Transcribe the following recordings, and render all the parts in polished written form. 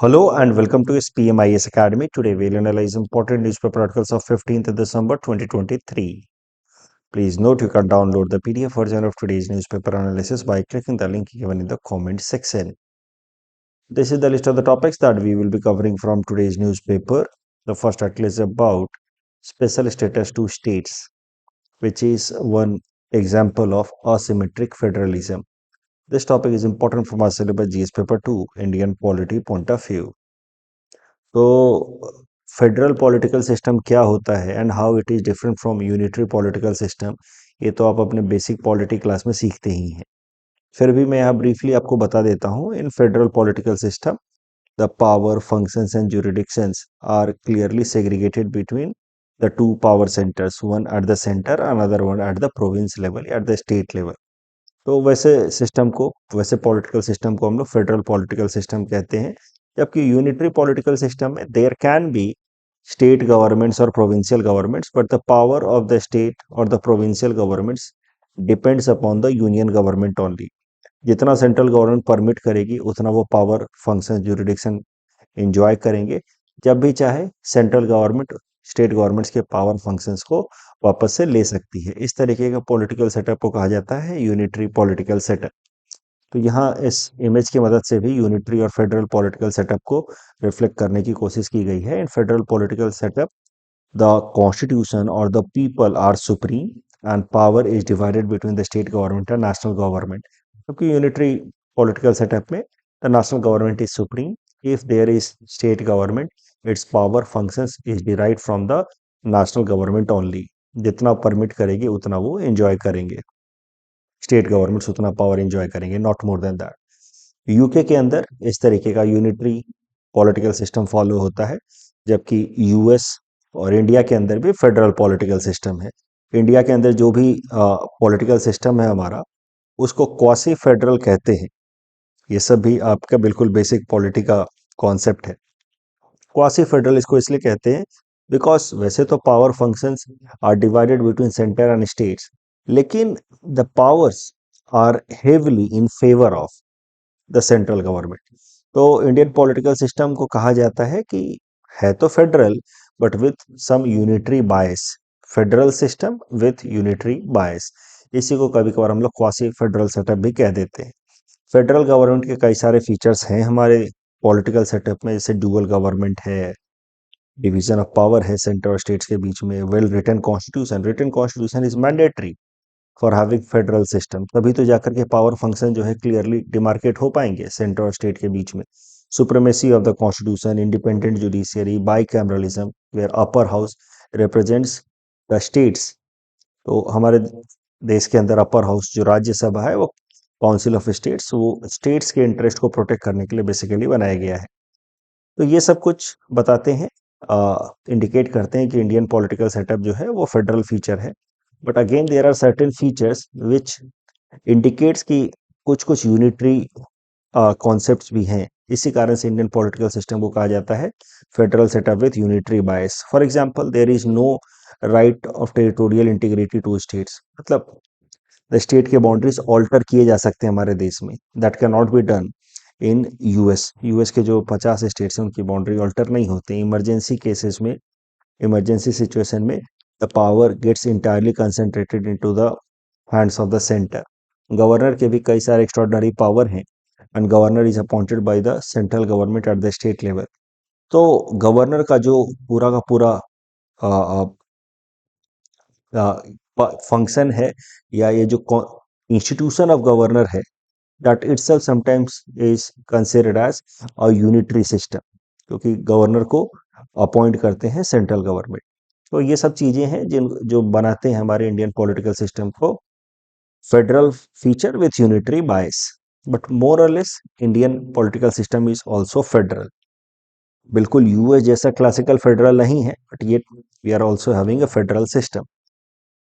Hello and welcome to SPMIS Academy. Today we'll analyze important newspaper articles of 15th December 2023. Please note you can download the PDF version of today's newspaper analysis by clicking the link given in the comment section. This is the list of the topics that we will be covering from today's newspaper. The first article is about special status to states, which is one example of asymmetric federalism. This topic is important from our syllabus GS paper 2, Indian polity point of view. तो federal political system क्या होता है and how it is different from unitary political system, ये तो आप अपने basic polity class में सीखते ही हैं। फिर भी मैं यहाँ ब्रीफली आपको बता देता हूँ। In federal political system the power functions and jurisdictions are clearly segregated between the two power centres, one at the centre another one at the province level, at the state level. तो वैसे political system को हम लोग federal political system कहते हैं। जबकि unitary political system में there can be state governments और provincial governments, but the power of the state और the provincial governments depends upon the union government only. जितना सेंट्रल गवर्नमेंट परमिट करेगी उतना वो पावर फंक्शन जुरिडिक्शन एंजॉय करेंगे। जब भी चाहे सेंट्रल गवर्नमेंट स्टेट गवर्नमेंट्स के पावर फंक्शंस को वापस से ले सकती है। इस तरीके का पॉलिटिकल सेटअप को कहा जाता है यूनिटरी पॉलिटिकल सेटअप। तो यहाँ इस इमेज की मदद से भी यूनिटरी और फेडरल पॉलिटिकल सेटअप को रिफ्लेक्ट करने की कोशिश की गई है। In federal political setup the constitution और the people are supreme and power is divided between the state government and national government. क्योंकि यूनिटरी पॉलिटिकल सेटअप में the national government is supreme, if there is state government its power functions is derived from the national government only. जितना permit करेगी उतना वो enjoy करेंगे, state governments उतना power enjoy करेंगे, not more than that. UK के अंदर इस तरीके का यूनिटरी पॉलिटिकल सिस्टम फॉलो होता है, जबकि यूएस और इंडिया के अंदर भी फेडरल पॉलिटिकल सिस्टम है। इंडिया के अंदर जो भी पॉलिटिकल सिस्टम है हमारा, उसको क्वासी फेडरल कहते हैं। ये सब भी आपका बिल्कुल बेसिक पॉलिटी का कॉन्सेप्ट है। क्वासी फेडरल इसको इसलिए कहते हैं बिकॉज वैसे तो power functions are divided between centre and states, लेकिन the powers are heavily in favour of the central government. तो इंडियन पॉलिटिकल सिस्टम को कहा जाता है कि है तो federal but with some unitary bias. Federal system with unitary bias, इसी को कभी कभार हम लोग क्वासी फेडरल सेटअप भी कह देते हैं। फेडरल गवर्नमेंट के कई सारे फीचर्स हैं हमारे पॉलिटिकल सेटअप में, जैसे डुअल गवर्नमेंट है, डिवीजन ऑफ पावर है सेंटर और स्टेट्स के बीच में, well written constitution, written constitution is mandatory for having federal system. तभी तो जाकर के पावर फंक्शन जो है क्लियरली डिमार्केट हो पाएंगे सेंटर और स्टेट के बीच में। Supremacy of the constitution, independent judiciary, bicameralism where upper house represents the states. तो हमारे देश के अंदर अपर हाउस जो राज्यसभा है वो काउंसिल ऑफ स्टेट्स, वो स्टेट्स के इंटरेस्ट को प्रोटेक्ट करने के लिए बेसिकली बनाया गया है। तो ये सब कुछ बताते हैं, इंडिकेट करते हैं कि इंडियन पॉलिटिकल सेटअप जो है वो फेडरल फीचर है। But again there are certain features which indicates कि कुछ कुछ यूनिटरी कॉन्सेप्ट्स भी हैं। इसी कारण से इंडियन पॉलिटिकल सिस्टम को कहा जाता है federal setup with unitary bias. For example, there is no right of territorial integrity to states. मतलब द स्टेट के बाउंड्रीज ऑल्टर किए जा सकते हैं हमारे देश में, that can not be done in US. US के जो 50 स्टेट्स हैं उनकी बाउंड्री ऑल्टर नहीं होती। इमरजेंसी केसेस में, इमरजेंसी सिचुएशन में the power gets entirely concentrated into the hands of the centre. Governor के भी कई सारे एक्स्ट्रॉर्डनरी पावर हैं and governor is appointed by the central government at the state level. तो गवर्नर का जो पूरा का पूरा फंक्शन है, या ये जो इंस्टीट्यूशन ऑफ गवर्नर है, that itself sometimes is considered as a unitary system, क्योंकि गवर्नर को अपॉइंट करते हैं सेंट्रल गवर्नमेंट। तो ये सब चीजें हैं जिन जो बनाते हैं हमारे इंडियन पॉलिटिकल सिस्टम को federal feature with unitary bias. But more और less Indian political system is also federal. बिल्कुल यूएस जैसा क्लासिकल फेडरल नहीं है, बट ये we are also having a federal system.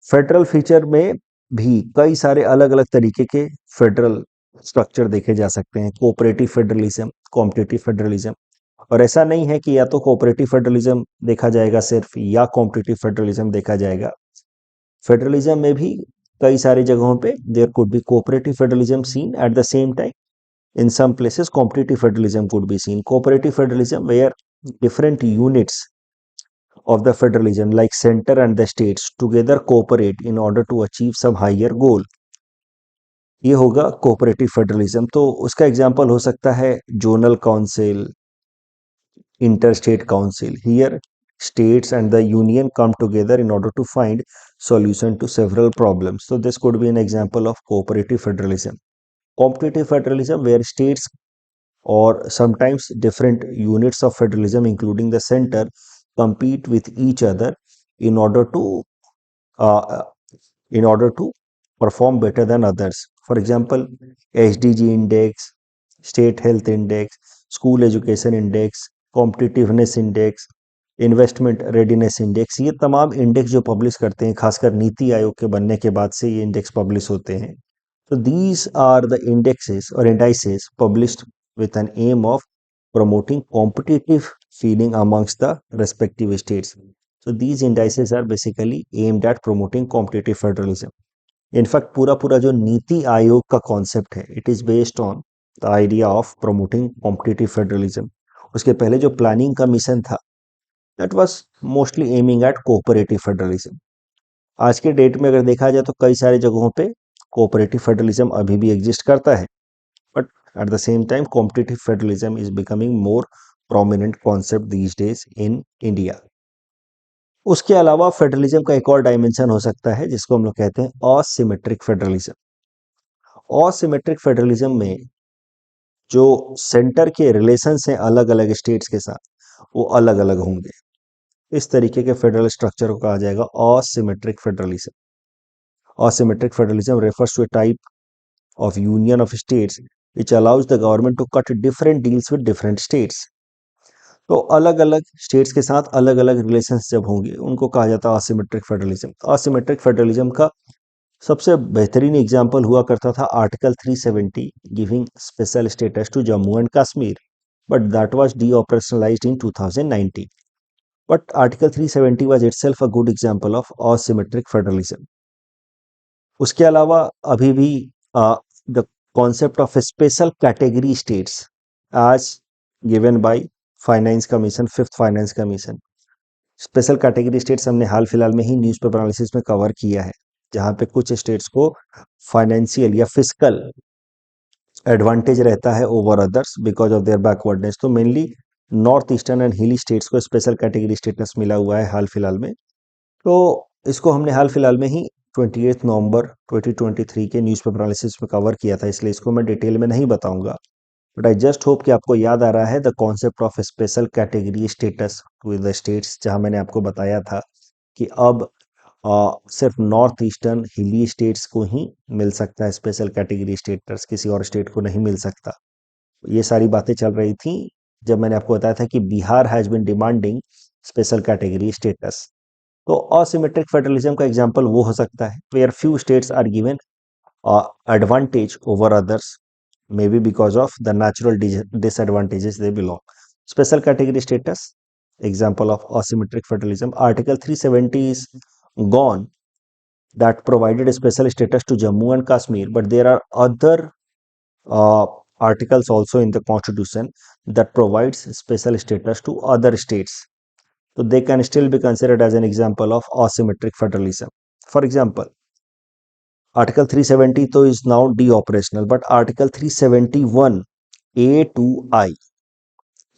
Federal feature में भी कई सारे अलग अलग तरीके के फेडरल स्ट्रक्चर देखे जा सकते हैं। Cooperative federalism, competitive federalism. और ऐसा नहीं है कि या तो कोऑपरेटिव फेडरलिज्म देखा जाएगा सिर्फ, या कॉम्पिटिटिव फेडरलिज्म देखा जाएगा। फेडरलिज्म में भी कई सारी जगहों पे there could be cooperative federalism seen at the same time, In some places, competitive federalism could be seen. Cooperative federalism, where different units of the federalism, like center and the states, together cooperate in order to achieve some higher goal. ये होगा cooperative federalism. तो उसका example हो सकता है zonal council, interstate council. Here, states and the union come together in order to find solution to several problems. So this could be an example of cooperative federalism. Competitive federalism, where states or sometimes different units of federalism, including the center, compete with each other in order to uh, perform better than others. For example, SDG index, state health index, school education index, competitiveness index, investment readiness index, ये तमाम index जो publish करते हैं, खासकर नीति आयोग के बनने के बाद से ये इंडेक्स पब्लिश होते हैं. तो दीज आर द इंडेक्सेस और indices published with an aim of promoting competitive feeling amongst the respective states. So these indices are basically aimed at promoting competitive federalism. In fact पूरा पूरा जो नीति आयोग का कॉन्सेप्ट है, it is based on the idea of promoting competitive federalism. उसके पहले जो planning का mission था, that was mostly aiming at cooperative federalism. आज के डेट में अगर देखा जाए तो कई सारी जगहों पे कोऑपरेटिव फेडरलिज्म अभी भी एग्जिस्ट करता है, but at the same time competitive federalism is becoming more prominent concept these days in India. उसके अलावा फेडरलिज्म का एक और डायमेंशन हो सकता है जिसको हम लोग कहते हैं असिमेट्रिक फेडरलिज्म. असिमेट्रिक फेडरलिज्म में जो सेंटर के रिलेशंस हैं अलग अलग स्टेट्स के साथ, वो अलग अलग होंगे. इस तरीके के फेडरल स्ट्रक्चर को कहा जाएगा asymmetric federalism. Asymmetric federalism refers to a type of union of states which allows the government to cut different deals with different states. तो अलग अलग स्टेट्स के साथ अलग अलग रिलेशंस जब होंगे उनको कहा जाता है असिमेट्रिक फेडरलिज्म. असिमेट्रिक फेडरलिज्म का सबसे बेहतरीन एग्जाम्पल हुआ करता था article 370 giving special status to Jammu and Kashmir, but that was de operationalised in 2019. But article 370 was itself a good example of asymmetric federalism. उसके अलावा अभी भी the concept of special category states as given by finance commission, fifth finance commission. Special category states हमने हाल फिलहाल में ही newspaper analysis में कवर किया है, जहां पे कुछ स्टेट्स को फाइनेंशियल या फिजिकल एडवांटेज रहता है over others because of their backwardness. तो मेनली नॉर्थ ईस्टर्न एंड हिली स्टेट्स को स्पेशल कैटेगरी स्टेटस मिला हुआ है हाल फिलहाल में. तो इसको हमने हाल फिलहाल में ही 28 नवंबर 2023 के न्यूज़पेपर एनालिसिस में कवर किया था, इसलिए इसको मैं डिटेल में नहीं बताऊंगा. बट आई जस्ट होप कि आपको याद आ रहा है the concept of special category status to the states, जहां मैंने आपको बताया था कि अब सिर्फ नॉर्थ ईस्टर्न हिली स्टेट्स को ही मिल सकता है स्पेशल कैटेगरी स्टेटस, किसी और स्टेट को नहीं मिल सकता. ये सारी बातें चल रही थी जब मैंने आपको बताया था कि Bihar has been demanding special category status. तो असिमेट्रिक फेडरलिज्म का एग्जांपल वो हो सकता है where few states are given advantage over others, maybe because of the natural disadvantages they belong. Special category status, example of asymmetric federalism. Article 370 is gone, that provided special status to Jammu and Kashmir, but there are other uh, articles also in the constitution that provides special status to other states. So they can still be considered as an example of asymmetric federalism. For example, article 370 तो is now de operational, but article 371 A to I,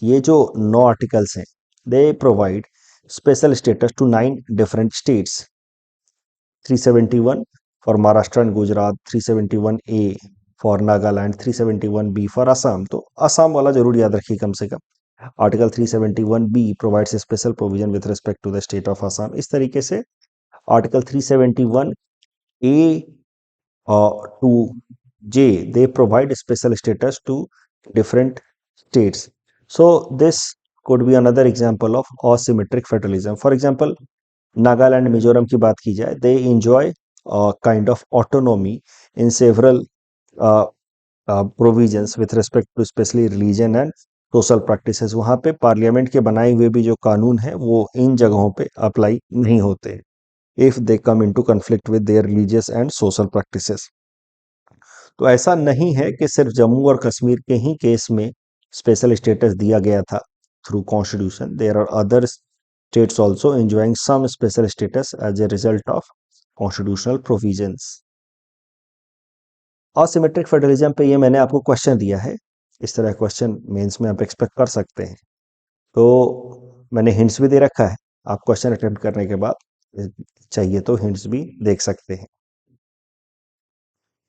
ये जो 9 articles हैं, they provide special status to 9 different states. 371 for Maharashtra and Gujarat, 371 A for Nagaland, 371 B for Assam. तो असम वाला जरूर याद रखिए कम से कम. Article 371 B provides special provision with respect to the state of Assam. इस तरीके से article 371 A to J, they provide special status to different states. So this could be another example of asymmetric federalism. For example, Nagaland, Mizoram की बात की जाए, they enjoy a kind of autonomy in several provisions with respect to especially religion and social practices. वहाँ पे parliament के बनाए हुए भी जो कानून है वो इन जगहों पे अप्लाई नहीं होते if they come into conflict with their religious and social practices. तो ऐसा नहीं है कि सिर्फ जम्मू और कश्मीर के ही केस में स्पेशल स्टेटस दिया गया था through constitution. There are other states also enjoying some special status as a result of constitutional provisions. Asymmetric federalism पे ये मैंने आपको क्वेश्चन दिया है. इस तरह क्वेश्चन मेंस में आप एक्सपेक्ट कर सकते हैं. तो मैंने हिंट्स भी दे रखा है. आप क्वेश्चन अटेम्प्ट करने के बाद चाहिए तो हिंट्स भी देख सकते हैं.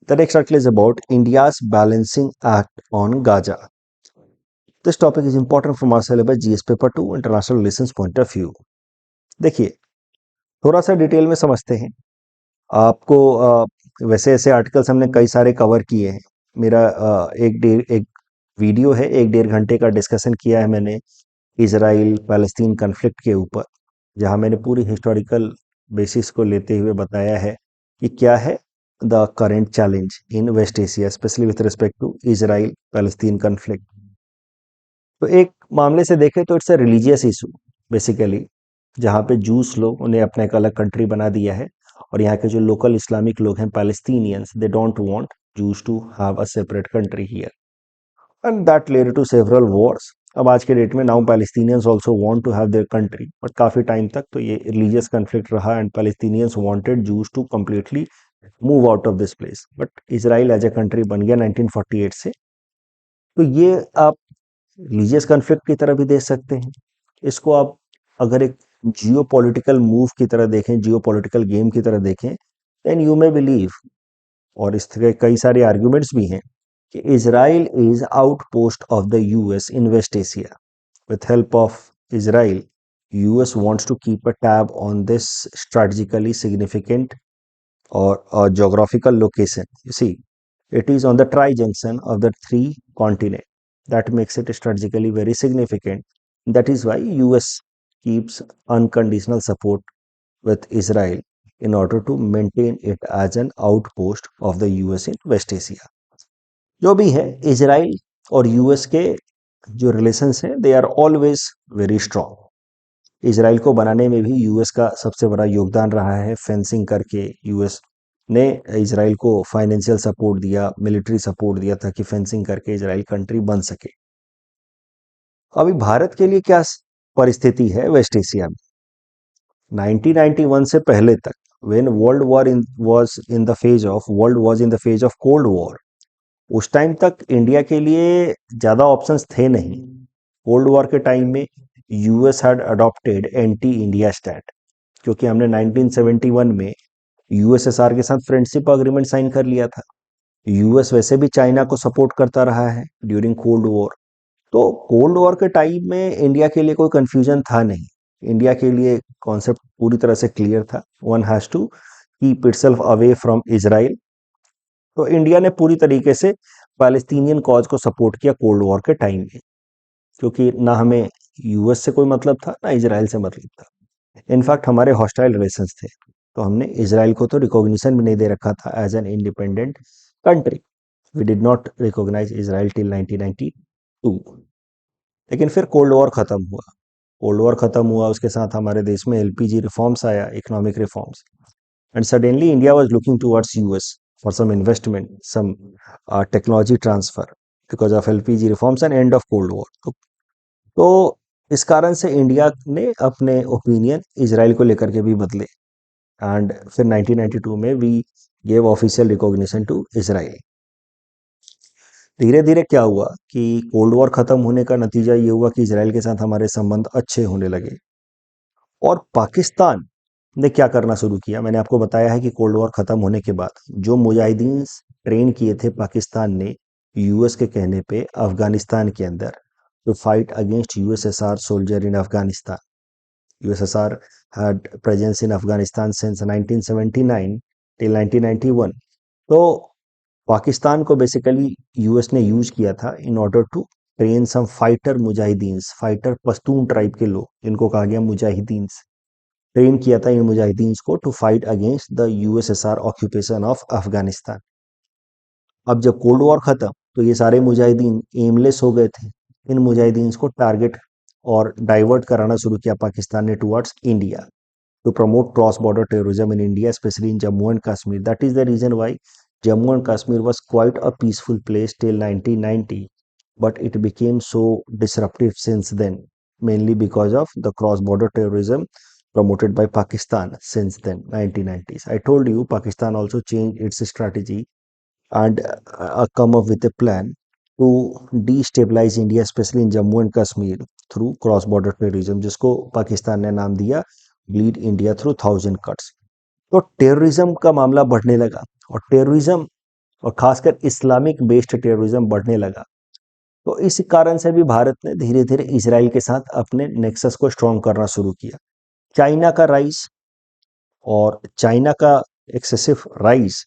The next article is about India's Balancing Act on Gaza. This topic is important from our syllabus GS paper 2 international relations point of view. देखिए थोड़ा सा डिटेल में समझते हैं. आपको वैसे ऐसे आर्टिकल्स हमने कई सारे कवर किए हैं. मेरा एक वीडियो है 1-1.5 घंटे का डिस्कशन किया है मैंने इजराइल पैलेस्तीन कन्फ्लिक्ट के ऊपर, जहां मैंने पूरी हिस्टोरिकल बेसिस को लेते हुए बताया है कि क्या है the current challenge in West Asia specially with respect to Israel Palestine conflict. तो एक मामले से देखें तो it's a religious issue basically, जहाँ पे जूस लोग उन्हें अपना एक अलग कंट्री बना दिया है और यहाँ के जो लोकल इस्लामिक लोग हैं Palestinians they don't want Jews to have a separate country here and that led to several wars. अब आज के डेट में now Palestinians also want to have their country, but काफी टाइम तक तो ये रिलीजियस कन्फ्लिक्ट रहा and Palestinians wanted Jews to completely move out of this place. But Israel as a country बन गया 1948 से. तो ये आप रिलीजियस कन्फ्लिक्ट की तरह भी देख सकते हैं. इसको आप अगर एक जियो पॉलिटिकल मूव की तरह देखें, जियो पॉलिटिकल गेम की तरह देखें, देन यू मे बिलीव, और इस तरह कई सारे आर्ग्यूमेंट्स भी हैं कि Israel is outpost of the US in West Asia. With help of Israel US wants to keep a tab on this strategically significant or geographical location. You see, it is on the tri-junction of the three continents. That makes it strategically very significant. That is why US keeps unconditional support with Israel in order to maintain it as an outpost of the US in West Asia. जो भी है Israel और US के जो relations हैं they are always very strong. Israel को बनाने में भी यूएस का सबसे बड़ा योगदान रहा है. फेंसिंग करके यूएस ने इजराइल को फाइनेंशियल सपोर्ट दिया, मिलिट्री सपोर्ट दिया ताकि फेंसिंग करके इजराइल कंट्री बन सके. अभी भारत के लिए क्या परिस्थिति है वेस्ट एशिया में? 1991 से पहले तक when world was in the phase of cold war, उस टाइम तक इंडिया के लिए ज्यादा ऑप्शंस थे नहीं. कोल्ड वॉर के टाइम में US had adopted anti India stand, क्योंकि हमने 1971 में यूएसएसआर के साथ फ्रेंडशिप अग्रीमेंट साइन कर लिया था. यूएस वैसे भी चाइना को सपोर्ट करता रहा है ड्यूरिंग कोल्ड वॉर. तो कोल्ड वॉर के टाइम में इंडिया के लिए कोई कंफ्यूजन था नहीं. इंडिया के लिए कॉन्सेप्ट पूरी तरह से क्लियर था. One has to keep itself away from Israel. तो इंडिया ने पूरी तरीके से पैलेस्टीनियन कॉज को सपोर्ट किया कोल्ड वॉर के टाइम में, क्योंकि ना हमें यूएस से कोई मतलब था ना इजराइल से मतलब था. इनफैक्ट हमारे हॉस्टाइल रिलेशंस थे, तो हमने इजराइल को तो रिकॉग्निशन भी नहीं दे रखा था as an independent country. We did not recognise Israel till 1992. लेकिन फिर कोल्ड वॉर खत्म हुआ. कोल्ड वॉर खत्म हुआ, उसके साथ हमारे देश में एलपीजी रिफॉर्म्स आया, economic reforms, and suddenly India was looking towards US for some investment, some technology transfer because of LPG reforms and end of cold war. तो इस कारण से इंडिया ने अपने ओपिनियन इजराइल को लेकर के भी बदले एंड फिर 1992 में we gave official recognition to Israel. धीरे धीरे क्या हुआ कि कोल्ड वॉर खत्म होने का नतीजा ये हुआ कि इजराइल के साथ हमारे संबंध अच्छे होने लगे. और पाकिस्तान ने क्या करना शुरू किया, मैंने आपको बताया है कि कोल्ड वॉर खत्म होने के बाद जो मुजाहिदीन ट्रेन किए थे पाकिस्तान ने यूएस के कहने पे अफगानिस्तान के अंदर to fight against USSR soldier in Afghanistan. USSR had presence in Afghanistan since 1979 till 1991. तो पाकिस्तान को बेसिकली यूएस ने यूज किया था in order to train some fighter मुजाहिदीन्स, फाइटर पश्तून ट्राइब के लोग जिनको कहा गया मुजाहिदीन्स, ट्रेन किया था इन मुजाहिदीन्स को to fight against the USSR occupation of Afghanistan. अब जब कोल्ड वॉर खत्म तो ये सारे मुजाहिदीन एमलेस हो गए थे. इन मुजाहिदीन्स को टारगेट और डाइवर्ट कराना शुरू किया पाकिस्तान ने towards India to promote cross-border terrorism in India, especially in Jammu and Kashmir. That is the reason why Jammu and Kashmir was quite a peaceful place till 1990, but it became so disruptive since then, mainly because of the cross-border terrorism promoted by Pakistan since then, 1990s. I told you Pakistan also changed its strategy and come up with a plan to destabilize India, especially in Jammu and Kashmir, through cross-border terrorism, जिसको पाकिस्तान ने नाम दिया bleed India through thousand cuts. तो terrorism का मामला बढ़ने लगा और टेररिज्म और खासकर इस्लामिक बेस्ड टेररिज्म बढ़ने लगा। तो इस कारण से भी भारत ने धीरे धीरे इसराइल के साथ अपने नेक्सस को स्ट्रॉन्ग करना शुरू किया। चाइना का राइज और चाइना का एक्सेसिव राइज,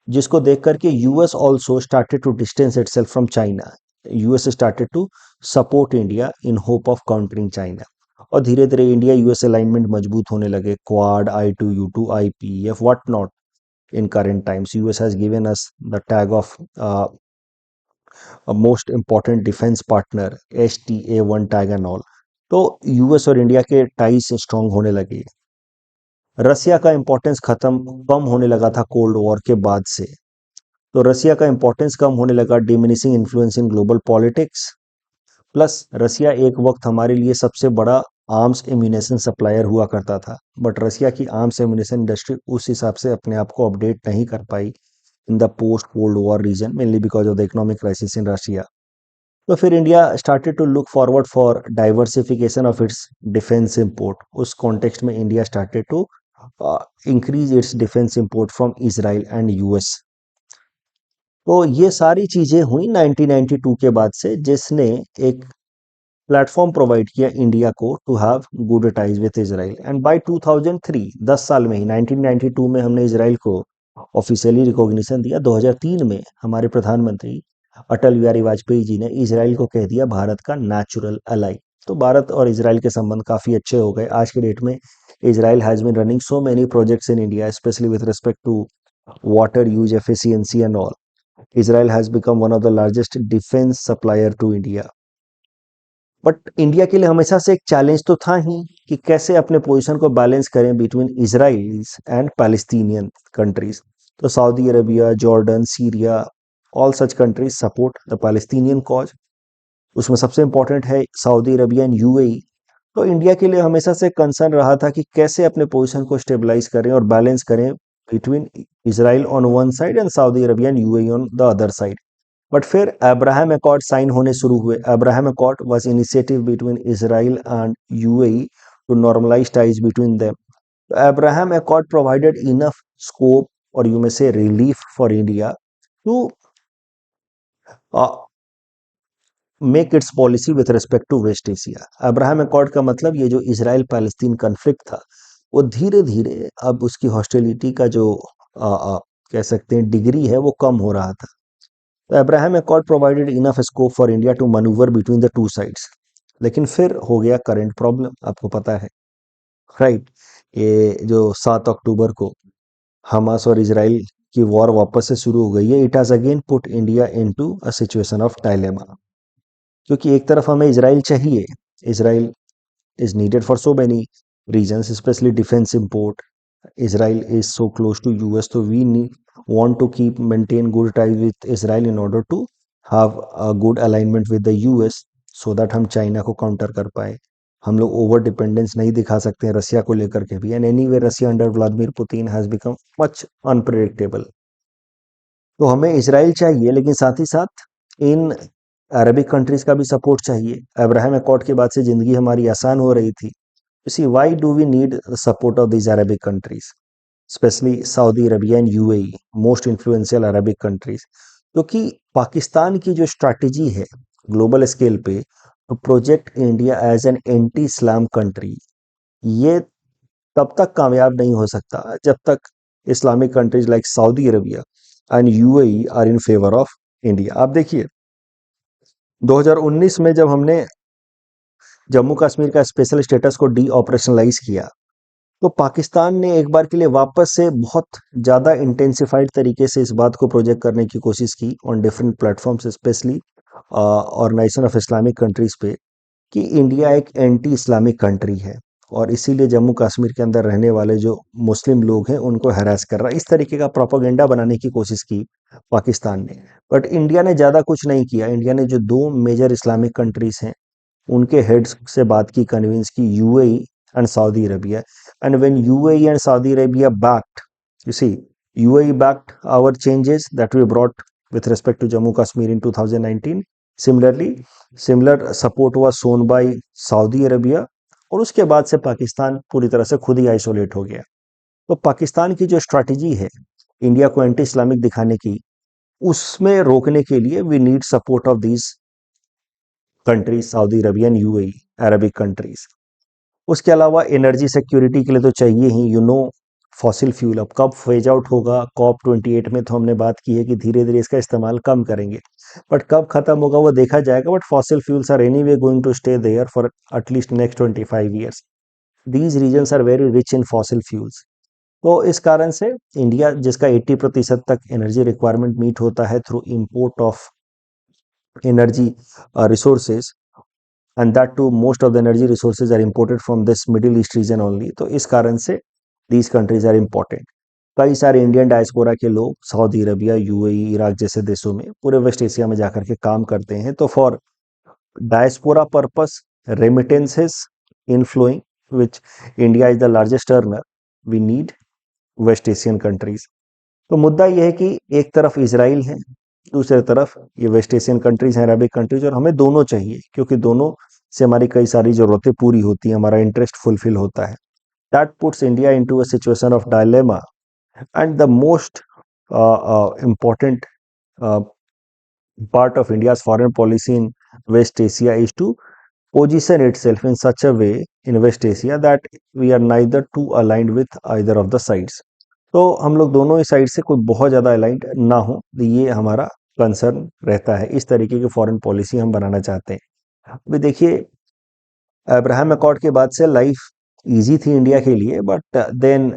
जिसको देख करके US also started to distance itself from China. US started to support India in hope of countering China. और धीरे धीरे इंडिया यूएस अलाइनमेंट मजबूत होने लगे, Quad, I2U2, IPEF, what not. in current times, US has given us the tag of a most important defense partner, HTA1 tag and all। तो US और India के ties strong होने लगे। रसिया का importance कम होने लगा था कोल्ड वॉर के बाद से। तो रसिया का इंपॉर्टेंस कम होने लगा, diminishing influence in global politics. Plus Russia एक वक्त हमारे लिए सबसे बड़ा आर्म्स एम्यूनेशन सप्लायर हुआ करता था, बट रसिया की आर्म्स एम्यूनेशन इंडस्ट्री उस हिसाब से अपने आप को अपडेट नहीं कर पाई in the post cold war region, mainly because of the economic crisis in Russia. तो फिर India started to look forward for diversification of its defence import. उस कॉन्टेक्स्ट में India started to increase its defence import from Israel and US. तो ये सारी चीजें हुई 1992 के बाद से, जिसने एक प्लेटफॉर्म प्रोवाइड किया इंडिया को to have good ties with Israel. And by 2003, 10 साल में ही, 1992 में हमने इजराइल को ऑफिशियली रिकॉग्निशन दिया। 2003 में हमारे प्रधानमंत्री अटल बिहारी वाजपेयी जी ने इजराइल को कह दिया भारत का नेचुरल अलाई। तो भारत और इजराइल के संबंध काफी अच्छे हो गए। आज के डेट में Israel has been running so many projects in India, specially with respect to water use efficiency and all. Israel has become one of the largest defense supplier to India। But India के लिए हमेशा से एक challenge तो था ही कि कैसे अपने पोजीशन को बैलेंस करें between Israel and Palestinian countries. तो Saudi Arabia, Jordan, Syria, all such countries support the Palestinian cause. उसमें सबसे इंपॉर्टेंट है सऊदी अरेबिया एंड यूएई। तो इंडिया के लिए हमेशा से कंसर्न रहा था कि कैसे अपने पोजीशन को स्टेबलाइज करें और बैलेंस करें between Israel on one side and Saudi Arabia and UAE on the other side. But फिर अब्राहम अकॉर्ड साइन होने शुरू हुए। Abraham accord was initiative between Israel and UAE to normalise ties between them. Abraham accord provided enough scope और you may say relief for India to make its policy with respect to West Asia. Abraham accord का मतलब ये जो Israel Palestine conflict था, वो धीरे धीरे अब उसकी हॉस्टिलिटी का जो कह सकते हैं डिग्री है, वो कम हो रहा था। तो Abraham accord provided enough scope for India to manoeuvre between the two sides. लेकिन फिर हो गया करंट प्रॉब्लम, आपको पता है, राइट। ये जो 7 अक्टूबर को हमास और इजराइल की वॉर वापस से शुरू हो गई है। It has again put India into a situation of dilemma, क्योंकि एक तरफ हमें इजराइल चाहिए, Israel is needed for so many reasons, especially defense import. Israel is so close to US, so we want to maintain good ties with Israel in order to have a good alignment with the US, so that हम China को counter कर पाए। हम लोग over dependence नहीं दिखा सकते हैं रसिया को लेकर के भी। And anyway Russia under Vladimir Putin has become much unpredictable. तो हमें इजराइल चाहिए, लेकिन साथ ही साथ इन अरबिक कंट्रीज का भी सपोर्ट चाहिए। अब्राहम अकॉर्ड के बाद से जिंदगी हमारी आसान हो रही थी। See why do we need the support of this Arabic countries, especially Saudi Arabia and UAE, most influential Arabic countries. क्योंकि पाकिस्तान की जो स्ट्रैटेजी है ग्लोबल स्केल पे to project India as an anti Islam country, ये तब तक कामयाब नहीं हो सकता जब तक Islamic countries like Saudi Arabia and UAE are in favour of India. आप देखिए 2019 में जब हमने जम्मू कश्मीर का स्पेशल स्टेटस को डी ऑपरेशनलाइज किया, तो पाकिस्तान ने एक बार के लिए वापस से बहुत ज़्यादा इंटेंसिफाइड तरीके से इस बात को प्रोजेक्ट करने की कोशिश की on different platforms, specially Organisation of Islamic Countries पे, कि इंडिया एक एंटी इस्लामिक कंट्री है। और इसीलिए जम्मू कश्मीर के अंदर रहने वाले जो मुस्लिम लोग हैं उनको हैरेस कर रहा है। इस तरीके का प्रोपेगेंडा बनाने की कोशिश की पाकिस्तान ने। बट इंडिया ने ज़्यादा कुछ नहीं किया। इंडिया ने जो दो मेजर इस्लामिक कंट्रीज हैं उनके हेड्स से बात की, कन्विंस की, UAE and Saudi Arabia. And when UAE and Saudi Arabia backed, you see, UAE backed our changes that we brought with respect to Jammu Kashmir in 2019. Similarly, similar support was shown by Saudi Arabia, और उसके बाद से पाकिस्तान पूरी तरह से खुद ही isolate हो गया। तो पाकिस्तान की जो स्ट्रैटेजी है इंडिया को एंटी इस्लामिक दिखाने की, उसमें रोकने के लिए we need support of these countries, Saudi Arabian, UAE, Arabic countries. उसके अलावा एनर्जी सिक्योरिटी के लिए तो चाहिए ही, फॉसिल फ्यूल अब कब फेज आउट होगा, कॉप 28 में तो हमने बात की है कि धीरे धीरे इसका इस्तेमाल कम करेंगे, बट कब खत्म होगा वो देखा जाएगा। But fossil fuels are anyway going to stay there for at least next 25 years. These regions are very rich in fossil fuels. तो इस कारण से इंडिया, जिसका 80% तक एनर्जी रिक्वायरमेंट मीट होता है through import of energy resources, and that too most of the energy resources are imported from this Middle East region only। तो इस कारण से these countries are important। कई सारे इंडियन डायस्पोरा के लोग सऊदी अरबिया, यूएई, इराक जैसे देशों में, पूरे वेस्ट एशिया में जाकर के काम करते हैं। तो for diaspora purpose, remittances inflowing which India is the largest earner, we need West Asian countries. तो मुद्दा यह है कि एक तरफ इसराइल है, दूसरी तरफ ये वेस्ट एशियन कंट्रीज हैं, अरबिक कंट्रीज, और हमें दोनों चाहिए क्योंकि दोनों से हमारी कई सारी जरूरतें पूरी होती हैं, हमारा इंटरेस्ट फुलफिल होता है। That puts India into a situation of dilemma, and the most important part of India's foreign policy in West Asia is to position itself in such a way in West Asia that we are neither too aligned with either of the sides। तो हम लोग दोनों ही side से कोई बहुत ज़्यादा aligned ना हो, तो ये हमारा कंसर्न रहता है। इस तरीके की फॉरेन पॉलिसी हम बनाना चाहते हैं। अभी देखिए, अब्राहम अकॉर्ड के बाद से लाइफ इजी थी इंडिया के लिए, बट देन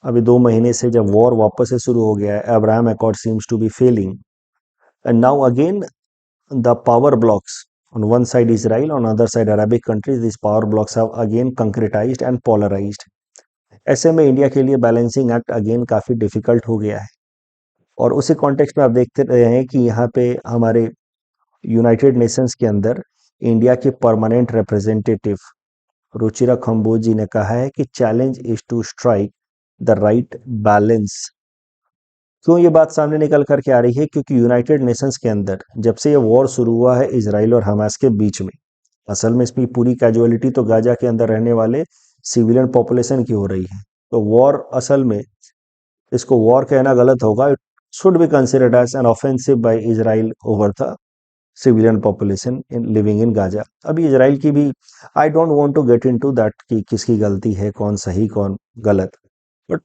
अभी 2 महीने से जब वॉर वापस से शुरू हो गया है, Abraham accord seems to be failing, and now again the power blocks, on one side Israel, on other side Arabic countries, these power blocks have again concretized and polarized। ऐसे में इंडिया के लिए बैलेंसिंग एक्ट अगेन काफ़ी difficult हो गया है। और उसी कॉन्टेक्स्ट में आप देखते रहे हैं कि यहाँ पे हमारे यूनाइटेड नेशंस के अंदर इंडिया के परमानेंट रिप्रेजेंटेटिव रुचिरा खम्बोज जी ने कहा है कि challenge is to strike the right balance. क्यों ये बात सामने निकल करके आ रही है? क्योंकि यूनाइटेड नेशंस के अंदर जब से ये वॉर शुरू हुआ है इसराइल और हमास के बीच में, असल में इसमें पूरी कैजुअलिटी तो गाजा के अंदर रहने वाले सिविलियन पॉपुलेशन की हो रही है। तो वॉर, असल में इसको वॉर कहना गलत होगा, it should be considered as an offensive by Israel over the civilian population in living in Gaza. अभी इजराइल की भी, I don't want to get into that कि किसकी गलती है, कौन सही कौन गलत, बट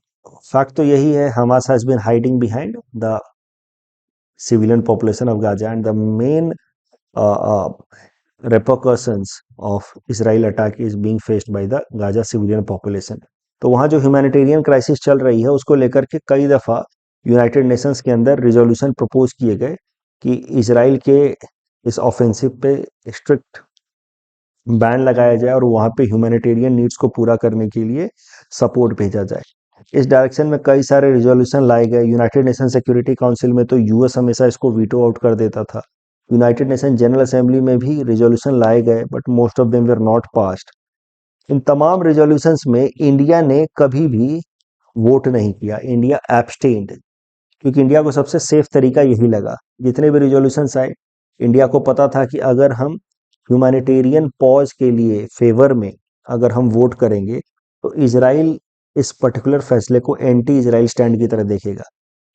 फैक्ट तो यही है, Hamas has been hiding behind the civilian population of Gaza, and the main repercussions of Israel attack is being faced by the Gaza civilian population। तो वहाँ जो ह्यूमैनिटेरियन क्राइसिस चल रही है उसको लेकर के कई दफ़ा यूनाइटेड नेशंस के अंदर रिजोल्यूशन प्रपोज किए गए कि इसराइल के इस ऑफेंसिव पे स्ट्रिक्ट बैन लगाया जाए और वहाँ पे ह्यूमैनिटेरियन नीड्स को पूरा करने के लिए सपोर्ट भेजा जाए। इस डायरेक्शन में कई सारे रिजोल्यूशन लाए गए। यूनाइटेड नेशन सिक्योरिटी काउंसिल में तो यूएस हमेशा इसको वीटो आउट कर देता था। यूनाइटेड नेशन जनरल असेंबली में भी रिजोल्यूशन लाए गए, but most of them were not passed. इन तमाम रिजोल्यूशंस में इंडिया ने कभी भी वोट नहीं किया, इंडिया एब्सटेन्ड, क्योंकि इंडिया को सबसे सेफ तरीका यही लगा। जितने भी रिजोल्यूशंस आए, इंडिया को पता था कि अगर हम ह्यूमैनिटेरियन पॉज के लिए फेवर में अगर हम वोट करेंगे तो इजराइल इस पर्टिकुलर फैसले को एंटी इजराइल स्टैंड की तरह देखेगा।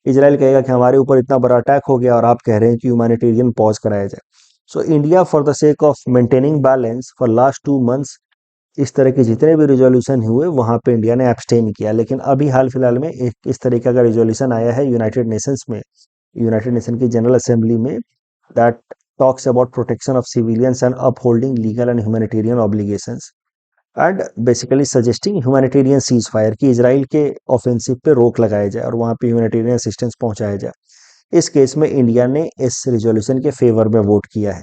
इजराइल कहेगा कि हमारे ऊपर इतना बड़ा अटैक हो गया और आप कह रहे हैं कि ह्यूमैनिटेरियन पॉज कराया जाए। So India, for the sake of maintaining balance for last 2 months, इस तरह के जितने भी रिजोल्यूशन हुए वहां पे इंडिया ने एब्सटेन किया। लेकिन अभी हाल फिलहाल में एक इस तरीके का रिजोल्यूशन आया है यूनाइटेड नेशंस में, यूनाइटेड नेशन की जनरल असेंबली में, that talks about protection of civilians and upholding legal and humanitarian obligations, and basically suggesting humanitarian ceasefire कि इजराइल के ऑफेंसिव पे रोक लगाया जाए और वहाँ पे ह्यूमैनिटेरियन असिस्टेंस पहुँचाया जाए। इस केस में इंडिया ने इस रिजोल्यूशन के फेवर में वोट किया है।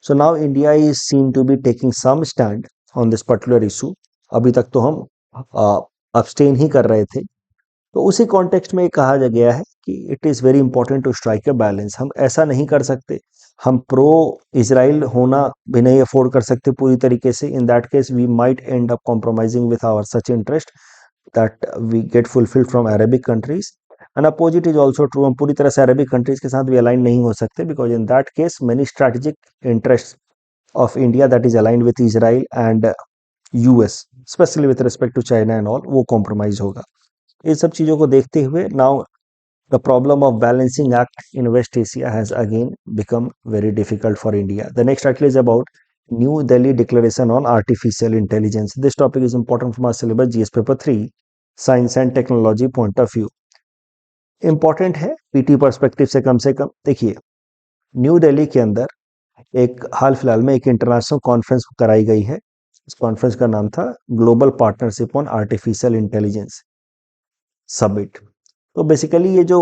So now India is seen to be taking some stand on this particular issue, अभी तक तो हम अब्सटेन ही कर रहे थे। तो उसी कॉन्टेक्स्ट में कहा गया है कि it is very important to strike a balance. हम ऐसा नहीं कर सकते, हम प्रो इजराइल होना भी नहीं अफोर्ड कर सकते पूरी तरीके से। In that case we might end up compromising with our such interest that we get fulfilled from Arabic countries. And opposite is also true, हम पूरी तरह से अरेबिक कंट्रीज के साथ भी अलाइन नहीं हो सकते, because in that case many strategic interest of India that is aligned with Israel and US, specially with respect to China and all, वो कॉम्प्रोमाइज होगा। इन सब चीजों को देखते हुए now the problem of balancing act in West Asia has again become very difficult for India. The next article is about New Delhi declaration on artificial intelligence. This topic is important from our syllabus GS paper 3 science and technology point of view. Important है PT perspective से कम। देखिए, new Delhi के अंदर एक हाल फिलहाल में एक international conference कराई गई है। इस कॉन्फ्रेंस का नाम था global partnership on artificial intelligence summit. तो बेसिकली ये जो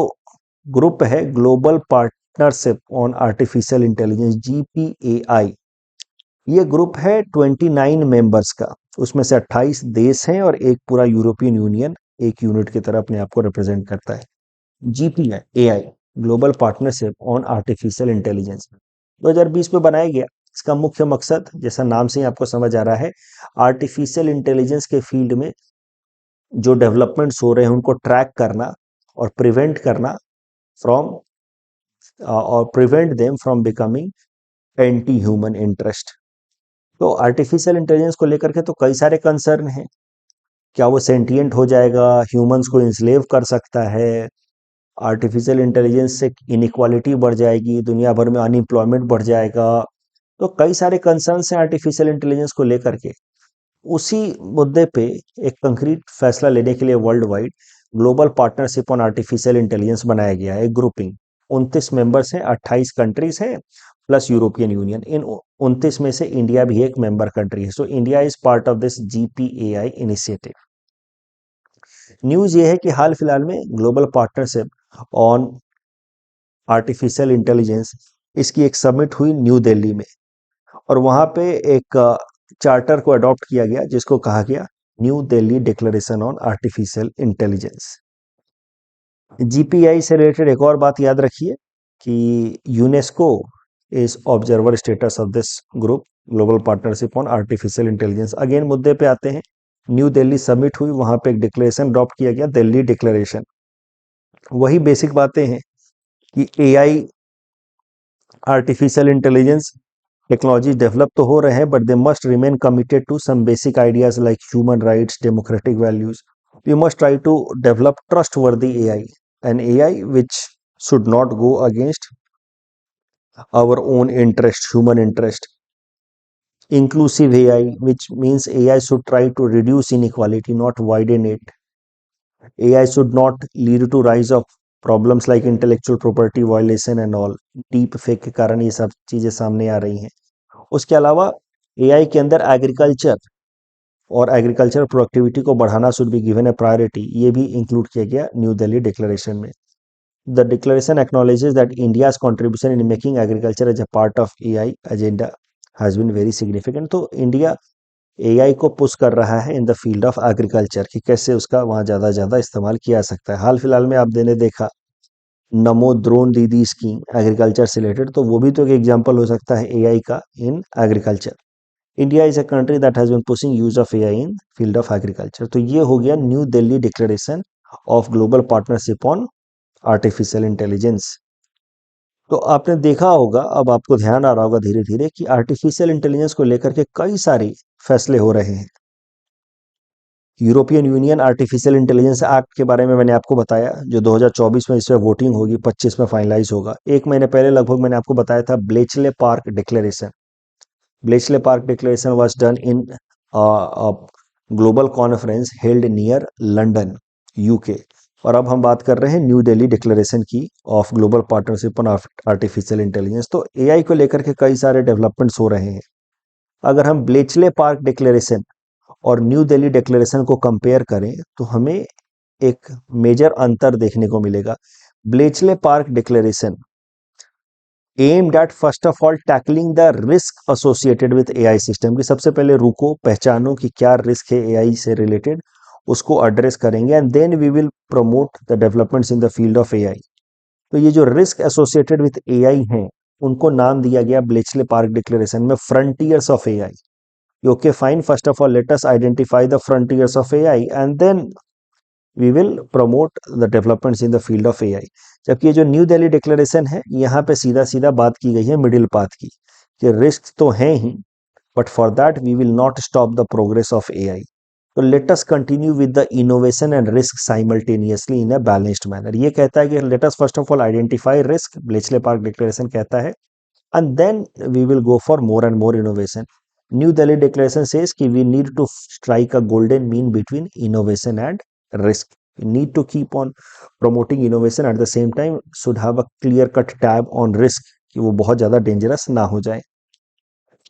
ग्रुप है global partnership on artificial intelligence GPAI, ये ग्रुप है 29 मेंबर्स का। उसमें से 28 देश हैं और एक पूरा यूरोपियन यूनियन एक यूनिट की तरह अपने आप को रिप्रेजेंट करता है। GPAI global partnership on artificial intelligence 2020 में बनाया गया। इसका मुख्य मकसद, जैसा नाम से ही आपको समझ आ रहा है, आर्टिफिशियल इंटेलिजेंस के फील्ड में जो डेवलपमेंट्स हो रहे हैं उनको ट्रैक करना और from prevent them from becoming anti human interest. तो आर्टिफिशियल इंटेलिजेंस को लेकर के तो कई सारे कंसर्न हैं। क्या वो सेंटिएंट हो जाएगा, ह्यूमंस को इंस्लेव कर सकता है, आर्टिफिशियल इंटेलिजेंस से इनइक्वालिटी बढ़ जाएगी, दुनिया भर में अनएम्प्लॉयमेंट बढ़ जाएगा। तो कई सारे कंसर्न्स हैं आर्टिफिशियल इंटेलिजेंस को लेकर के। उसी मुद्दे पे एक कंक्रीट फैसला लेने के लिए world wide global partnership on artificial intelligence बनाया गया है। एक ग्रुपिंग 29 मेंबर्स हैं, 28 कंट्रीज हैं प्लस यूरोपियन यूनियन। इन 29 में से इंडिया भी एक मेंबर कंट्री है। So India is part of this GPAI initiative. News ये है कि हाल फिलहाल में global partnership on artificial intelligence, इसकी एक समिट हुई न्यू दिल्ली में और वहां पे एक चार्टर को अडॉप्ट किया गया जिसको कहा गया New Delhi declaration on artificial intelligence. GPI से रिलेटेड एक और बात याद रखिए कि UNESCO is observer status of this group global partnership on artificial intelligence. Again मुद्दे पे आते हैं, न्यू दिल्ली समिट हुई, वहां पे एक डिक्लेरेशन अडॉप्ट किया गया, दिल्ली डिक्लेरेशन। वही बेसिक बातें हैं कि AI, artificial intelligence technology develop तो हो रहे हैं, but they must remain committed to some basic ideas like human rights, democratic values. We must try to develop trustworthy AI, an AI which should not go against our own interest, human interest. Inclusive AI, which means AI should try to reduce inequality, not widen it. AI should not lead to rise of problems like intellectual property violation and all. Deep fake के कारण ये सब चीजें सामने आ रही हैं। उसके अलावा एआई के अंदर एग्रीकल्चर और एग्रीकल्चर प्रोडक्टिविटी को बढ़ाना should be given A priority, ये भी इंक्लूड किया गया न्यू दिल्ली डिक्लेरेशन में। The declaration acknowledges that India's contribution in making agriculture as a part of AI agenda has been very significant. तो इंडिया एआई को push कर रहा है इन द फील्ड ऑफ एग्रीकल्चर कि कैसे उसका वहाँ ज़्यादा ज़्यादा इस्तेमाल किया जा सकता है। हाल फिलहाल में आपने देखा नमो ड्रोन दीदी स्कीम एग्रीकल्चर से रिलेटेड, तो वो भी तो एक एग्जांपल हो सकता है एआई का in agriculture. India is a country that has been pushing use of AI in field of agriculture. तो ये हो गया New Delhi declaration of global partnership on artificial intelligence. तो आपने देखा होगा, अब आपको ध्यान आ रहा होगा धीरे धीरे कि आर्टिफिशियल इंटेलिजेंस को लेकर के कई सारे फैसले हो रहे हैं। European union artificial intelligence act के बारे में मैंने आपको बताया, जो 2024 में इस पर वोटिंग होगी, 25 में फाइनलाइज होगा। एक महीने पहले लगभग मैंने आपको बताया था Bletchley park declaration. Bletchley park declaration was done in global conference held near London, UK. और अब हम बात कर रहे हैं न्यू दिल्ली डिक्लेरेशन की of global partnership on artificial intelligence. तो एआई को लेकर के कई सारे डेवलपमेंट्स हो रहे हैं। अगर हम ब्लेचले पार्क डिक्लेरेशन और न्यू दिल्ली डिक्लेरेशन को कंपेयर करें तो हमें एक मेजर अंतर देखने को मिलेगा। Bletchley park declaration aimed at first of all tackling the risk associated with AI system, कि सबसे पहले रुको, पहचानो कि क्या रिस्क है एआई से रिलेटेड, उसको एड्रेस करेंगे, and then we will promote the developments in the field of AI. तो ये जो रिस्क एसोसिएटेड विथ एआई हैं, उनको नाम दिया गया ब्लेचले पार्क डिक्लेरेशन में frontiers of AI. Okay fine, first of all let us identify the frontiers of AI and then we will promote the developments in the field of AI. जबकि ये जो new Delhi declaration है, यहाँ पे सीधा सीधा बात की गई है मिडिल पाथ की, कि रिस्क तो हैं ही, but for that we will not stop the progress of AI. तो let us continue with the innovation and risk simultaneously in a balanced manner. ये कहता है कि let us first of all identify risk, Bletchley park declaration कहता है, and then we will go for more and more innovation. New Delhi Declaration says कि we need to strike a golden mean between innovation and risk. We need to keep on promoting innovation, at the same time should have a clear cut tab on risk कि वो बहुत ज़्यादा dangerous ना हो जाए।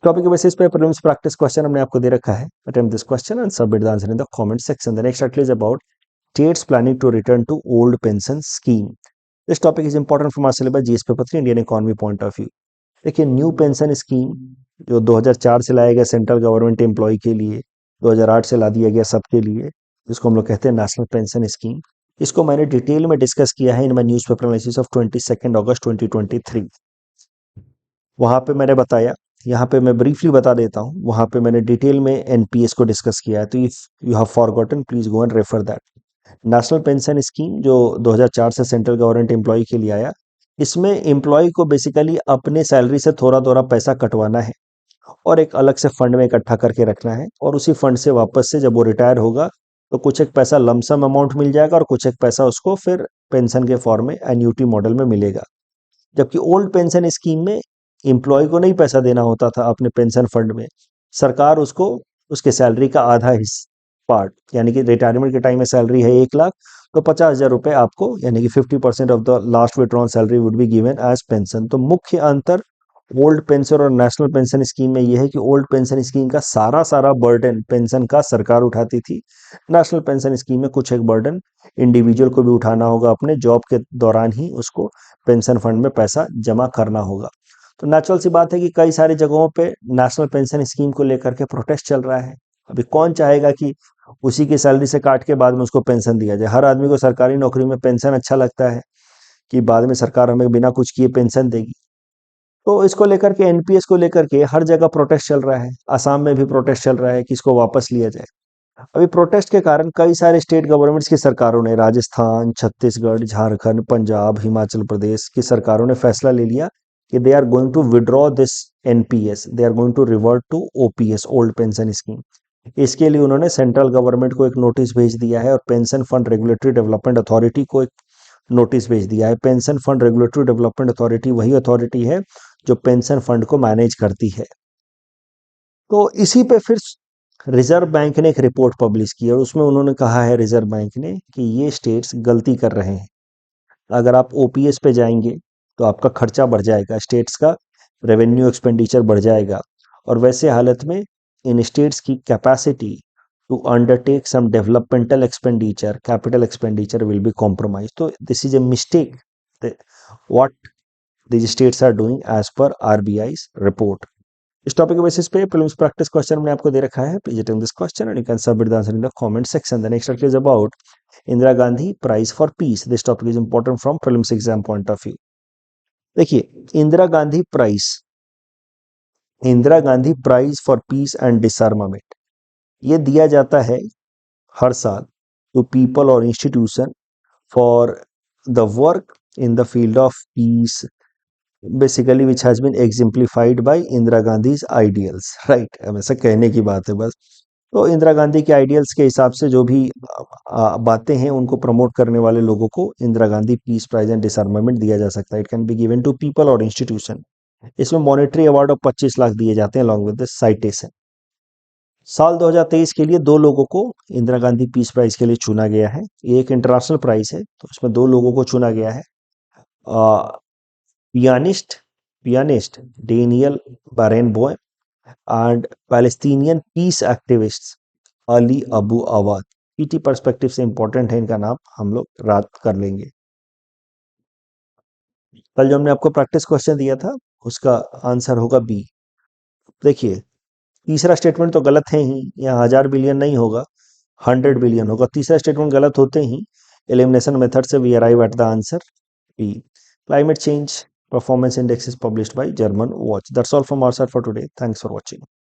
Topic के basis पे prelims practice question हमने आपको दे रखा है। Attempt this question and submit the answer in the comment section. The next article is about states planning to return to old pension scheme. This topic is important from our syllabus GS paper 3 Indian economy point of view. देखिए, new pension scheme जो 2004 से लाया गया central government employ के लिए, 2008 से ला दिया गया सबके लिए, जिसको हम लोग कहते हैं नेशनल पेंशन स्कीम। इसको मैंने डिटेल में डिस्कस किया है in my newspaper analysis of 22 अगस्त 2023। वहां पे मैंने बताया, यहाँ पे मैं ब्रीफली बता देता हूँ, वहां पे मैंने डिटेल में एनपीएस को डिस्कस किया है। तो if you have forgotten please go and refer that. National pension scheme जो 2004 से सेंट्रल गवर्नमेंट एम्प्लॉय के लिए आया, इसमें एम्प्लॉय को बेसिकली अपने सैलरी से थोड़ा थोड़ा पैसा कटवाना है और एक अलग से फंड में इकट्ठा करके रखना है, और उसी फंड से वापस से जब वो रिटायर होगा तो कुछ एक पैसा लमसम अमाउंट मिल जाएगा और कुछ एक पैसा उसको फिर पेंशन के फॉर्म में एन्यूटी मॉडल में मिलेगा। जबकि ओल्ड पेंशन स्कीम में एम्प्लॉय को नहीं पैसा देना होता था अपने पेंशन फंड में, सरकार उसको उसके सैलरी का आधा हिस्सा पार्ट, यानी कि रिटायरमेंट के टाइम में सैलरी है 1 लाख, तो 50,000 रुपए आपको, यानी कि 50% of the last withdrawn salary would be given age pension. तो मुख्य अंतर ओल्ड पेंशन और नेशनल पेंशन स्कीम में यह है कि ओल्ड पेंशन स्कीम का सारा सारा बर्डन पेंशन का सरकार उठाती थी। नेशनल पेंशन स्कीम में कुछ एक बर्डन इंडिविजुअल को भी उठाना होगा, अपने जॉब के दौरान ही उसको पेंशन फंड में पैसा जमा करना होगा। तो नेचुरल सी बात है कि कई सारी जगहों पे नेशनल पेंशन स्कीम को लेकर के प्रोटेस्ट चल रहा है। अभी कौन चाहेगा कि उसी की सैलरी से काट के बाद में उसको पेंशन दिया जाए? हर आदमी को सरकारी नौकरी में पेंशन अच्छा लगता है कि बाद में सरकार हमें बिना कुछ किए पेंशन देगी। तो इसको लेकर के, एनपीएस को लेकर के हर जगह प्रोटेस्ट चल रहा है। असम में भी प्रोटेस्ट चल रहा है कि इसको वापस लिया जाए। अभी प्रोटेस्ट के कारण कई सारे स्टेट गवर्नमेंट्स की सरकारों ने, राजस्थान, छत्तीसगढ़, झारखंड, पंजाब, हिमाचल प्रदेश की सरकारों ने फैसला ले लिया कि they are going to withdraw this NPS, they are going to revert to OPS, old pension scheme. इसके लिए उन्होंने सेंट्रल गवर्नमेंट को एक नोटिस भेज दिया है और pension fund regulatory development authority को एक नोटिस भेज दिया है। Pension fund regulatory development authority वही अथॉरिटी है जो पेंशन फंड को मैनेज करती है। तो इसी पे फिर रिजर्व बैंक ने एक रिपोर्ट पब्लिश की और उसमें उन्होंने कहा है, रिजर्व बैंक ने, कि ये स्टेट्स गलती कर रहे हैं। अगर आप ओपीएस पे जाएंगे तो आपका खर्चा बढ़ जाएगा, स्टेट्स का रेवेन्यू एक्सपेंडिचर बढ़ जाएगा, और वैसे हालत में इन स्टेट्स की capacity to undertake some developmental expenditure, capital expenditure will be compromise. तो this is a mistake what these states are doing as per RBI's report. इस टॉपिक के बेसिस पे प्रीलिम्स प्रैक्टिस क्वेश्चन हमने आपको दे रखा है। Please attempt this question and you can submit the answer in the comment section. The next article is about Indira Gandhi prize for peace. This topic is important from prelims exam point of view. देखिए, Indira Gandhi prize for peace and disarmament, ये दिया जाता है हर साल to people और institution for the work in the field of peace, basically which has been exemplified by Indira Gandhi's ideals, right. अब ऐसा कहने की बात है बस। तो इंदिरा गांधी के आइडियल्स के हिसाब से जो भी बातें हैं उनको प्रमोट करने वाले लोगों को Indira Gandhi peace prize and disarmament दिया जा सकता है। It can be given to people और इंस्टीट्यूशन। इसमें मॉनेटरी अवार्ड ऑफ 25 लाख दिए जाते हैं अलॉन्ग विद दिस साइटेशन। साल 2023 के लिए 2 लोगों को इंदिरा गांधी पीस प्राइज के लिए चुना गया है। ये एक इंटरनेशनल प्राइज है, तो इसमें 2 लोगों को चुना गया है। Pianist Daniel Barenboim and Palestinian peace activist Ali Abu Awad. PT perspective से इंपॉर्टेंट है, इनका नाम हम लोग रात कर लेंगे। कल जो हमने आपको प्रैक्टिस क्वेश्चन दिया था उसका आंसर होगा बी। देखिए, तीसरा स्टेटमेंट तो गलत है ही, यहाँ 1000 बिलियन नहीं होगा, 100 बिलियन होगा। तीसरा स्टेटमेंट गलत होते ही एलिमिनेशन मेथड से we arrive at the answer B. Climate change performance index is published by German Watch. That's all from our side for today. Thanks for watching.